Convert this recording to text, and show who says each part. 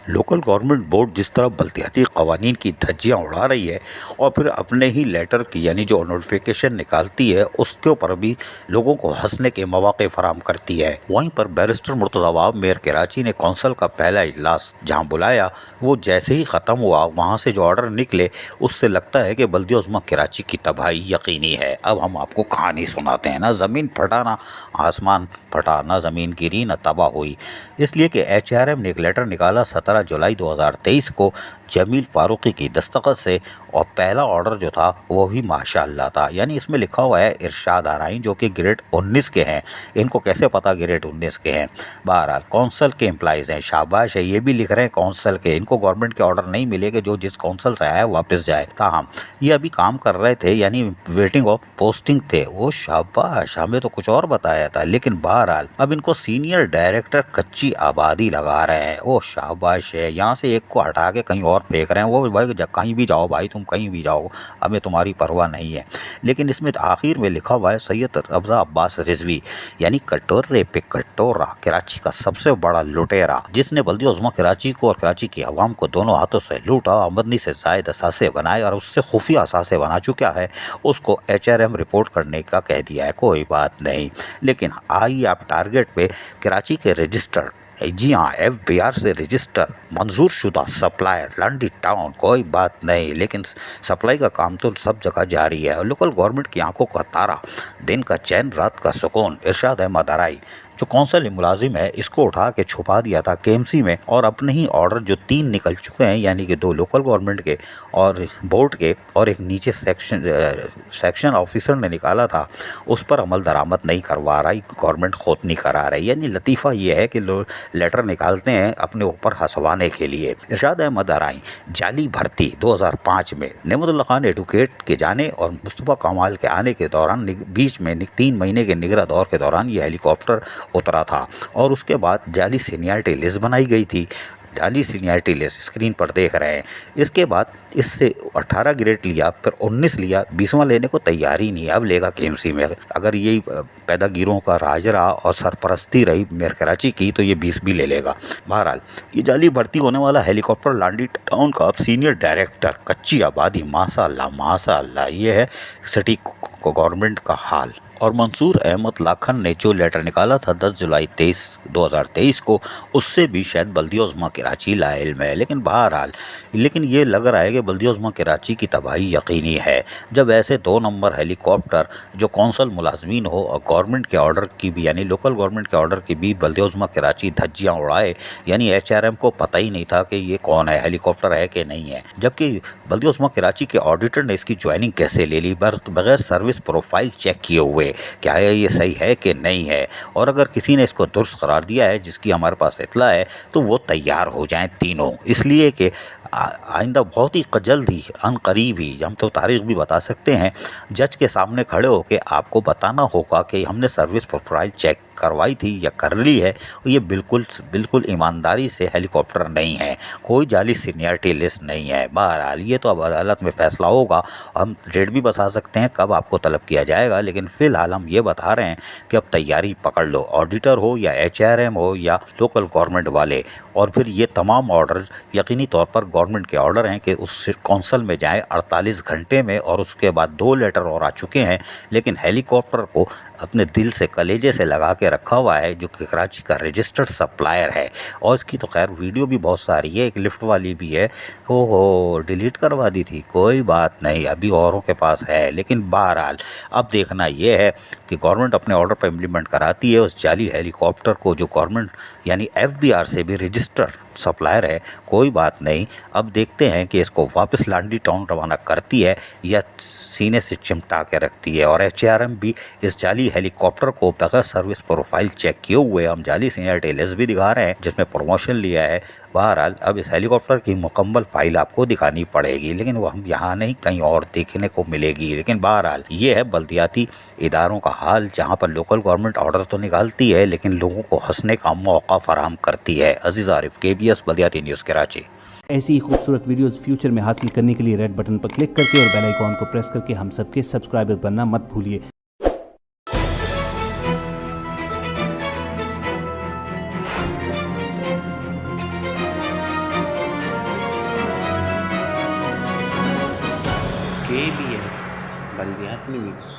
Speaker 1: Local government board जिस तरह बल्दियाती कवानीन की धज्जियाँ उड़ा रही है और फिर अपने ही लेटर की यानी जो नोटिफिकेशन निकालती है उसके ऊपर भी लोगों को हंसने के मौके फराहम करती है। वहीं पर बैरिस्टर मुर्तज़ा अवाब मेयर कराची ने कौंसिल का पहला इजलास जहां बुलाया, वो जैसे ही ख़त्म हुआ वहां से जो ऑर्डर निकले उससे लगता है कि बल्दिया उज़्मा कराची की तबाही यकीनी है। अब हम आपको कहानी सुनाते हैं। ना ज़मीन फटा ना आसमान फटा, ना ज़मीन गिरी ना तबाह हुई, इसलिए कि HRM ने एक लेटर निकाला 17 जुलाई 2023 को जमील फारूकी की दस्तखत से, और पहला ऑर्डर जो था वो भी माशाअल्लाह था। यानी इसमें लिखा हुआ है इरशाद आराइन जो कि ग्रेड 19 के हैं। इनको कैसे पता ग्रेड 19 के हैं? बहरहाल कौंसल के एम्प्लॉइज़ हैं, शाबाश है। ये भी लिख रहे हैं कौंसल के, इनको गवर्नमेंट के ऑर्डर नहीं मिले कि जो जिस कौंसल से आया वापस जाए। ताहम ये अभी काम कर रहे थे, यानी वेटिंग ऑफ पोस्टिंग थे। वो शाबाश, हमें तो कुछ और बताया था। लेकिन बहरहाल अब इनको सीनियर डायरेक्टर कच्ची आबादी लगा रहे हैं। वो शाबाश है। यहाँ से एक को हटा के कहीं और फेंक रहे हैं। वो भाई कहीं भी जाओ भाई, तुम कहीं भी जाओ, हमें तुम्हारी परवाह नहीं है। लेकिन इसमें आखिर में लिखा हुआ है सैयद रज़ा अब्बास रिजवी, यानी कटोरे पे कटोरा, कराची का सबसे बड़ा लुटेरा, जिसने बल्दिया उज़्मा कराची को और कराची की आवाम को दोनों हाथों से लूटा, आमदनी से जायद असासे बनाए और उससे खुफिया असासे बना चुका है, उसको HRM रिपोर्ट करने का कह दिया है। कोई बात नहीं, लेकिन आइए आप टारगेट पे कराची के रजिस्टर्ड, जी हाँ, FBR से रजिस्टर मंजूर शुदा सप्लायर लंडी टाउन, कोई बात नहीं, लेकिन सप्लाई का काम तो सब जगह जारी है। लोकल गवर्नमेंट की आंखों का तारा, दिन का चैन रात का सुकून, इरशाद अहमद आराई जो कौंसल मुलाजिम है, इसको उठा के छुपा दिया था KMC में, और अपने ही ऑर्डर जो 3 निकल चुके हैं, यानी कि 2 लोकल गवर्नमेंट के और बोर्ड के, और एक नीचे सेक्शन ऑफिसर ने निकाला था, उस पर अमल दरामद नहीं करवा रही गवर्नमेंट, खुद नहीं करा रही। यानी लतीफ़ा ये है कि लेटर निकालते हैं अपने ऊपर हंसवाने के लिए। इरशाद अहमद आराई जाली भर्ती 2005 में नेमतुल्लाह खान एडवोकेट के जाने और मुस्तफ़ा कमाल के आने के दौरान बीच में 3 महीने के निगरान दौर के दौरान ये हेलीकॉप्टर उतरा था, और उसके बाद जाली सीनियरिटी लिस्ट बनाई गई थी। जाली सीनियरिटी लिस्ट स्क्रीन पर देख रहे हैं। इसके बाद इससे 18 ग्रेड लिया, फिर 19 लिया, 20वां लेने को तैयार ही नहीं है। अब लेगा KMC में। अगर यही पैदागिरों का राज रहा और सरपरस्ती रही मेयर कराची की, तो ये 20 भी ले लेगा। बहरहाल ये जाली भर्ती होने वाला हेलीकॉप्टर लांडी टाउन का सीनियर डायरेक्टर कच्ची आबादी, माशाअल्लाह माशाअल्लाह, ये है सिटी गवर्नमेंट का हाल। और मंसूर अहमद लाखन ने जो लेटर निकाला था 10 जुलाई 2023 को, उससे भी शायद बल्दिया उज़्मा कराची लाइल में है। लेकिन बहरहाल ये लग रहा है कि बल्दिया उज़्मा कराची की तबाही यकीनी है, जब ऐसे 2 नंबर हेलीकॉप्टर जो कौंसल मुलाजमीन हो और गवर्नमेंट के ऑर्डर की भी, यानी लोकल गवर्नमेंट के ऑर्डर की भी बल्दिया उज़्मा कराची धज्जियाँ उड़ाए। यानी HRM को पता ही नहीं था कि ये कौन है, हेलीकॉप्टर है कि नहीं है। जबकि बल्दिया उज़्मा कराची के ऑडिटर ने इसकी ज्वाइनिंग कैसे ले ली, बगैर सर्विस प्रोफाइल चेक किए हुए, क्या है ये सही है कि नहीं है। और अगर किसी ने इसको दुरुस्त करार दिया है, जिसकी हमारे पास इत्तला है, तो वो तैयार हो जाएं तीनों, इसलिए कि आइंदा बहुत ही जल्द ही अनकरीब ही, हम तो तारीख भी बता सकते हैं, जज के सामने खड़े होकर आपको बताना होगा कि हमने सर्विस प्रोफाइल चेक करवाई थी या कर ली है, और ये बिल्कुल ईमानदारी से हेलीकॉप्टर नहीं है, कोई जाली सीनियरिटी लिस्ट नहीं है। बहरहाल ये तो अब अदालत में फैसला होगा। हम डेट भी बता सकते हैं कब आपको तलब किया जाएगा, लेकिन फ़िलहाल हम ये बता रहे हैं कि अब तैयारी पकड़ लो, ऑडिटर हो या HRM हो या लोकल गवर्नमेंट वाले। और फिर ये तमाम ऑर्डर यकीनी तौर पर गवर्नमेंट के ऑर्डर हैं कि उस कौंसल में जाएँ 48 घंटे में, और उसके बाद 2 लेटर और आ चुके हैं। लेकिन हेलीकॉप्टर को अपने दिल से कलेजे से लगा के रखा हुआ है, जो कि कराची का रजिस्टर्ड सप्लायर है। और इसकी तो खैर वीडियो भी बहुत सारी है, एक लिफ्ट वाली भी है। ओहो, डिलीट करवा दी थी, कोई बात नहीं, अभी औरों के पास है। लेकिन बहरहाल अब देखना यह है कि गवर्नमेंट अपने ऑर्डर पर इम्प्लीमेंट कराती है उस जाली हेलीकॉप्टर को, जो गवर्नमेंट यानी FBR से भी रजिस्टर्ड सप्लायर है। कोई बात नहीं, अब देखते हैं कि इसको वापस लांडी टाउन रवाना करती है या सीने से चिमटा के रखती है। और HRM भी इस जाली हेलीकॉप्टर को बगैर सर्विस प्रोफाइल चेक किए हुए, हम जाली सीनियरिटी लिस्ट भी दिखा रहे हैं जिसमें प्रमोशन लिया है। बहरहाल अब इस हेलीकॉप्टर की मुकम्मल फाइल आपको दिखानी पड़ेगी, लेकिन वो हम यहाँ नहीं कहीं और देखने को मिलेगी। लेकिन बहरहाल ये है बल्दियाती इदारों का हाल, जहाँ पर लोकल गवर्नमेंट ऑर्डर तो निकालती है, लेकिन लोगों को हंसने का मौका फराहम करती है। अजीज़ आरिफ, KBS बल्दियाती न्यूज़ कराची।
Speaker 2: ऐसी ही खूबसूरत वीडियोस फ्यूचर में हासिल करने के लिए रेड बटन पर क्लिक करके और बेल आइकॉन को प्रेस करके हम सबके सब्सक्राइबर बनना मत भूलिए।
Speaker 3: KBS बल्दियात न्यूज।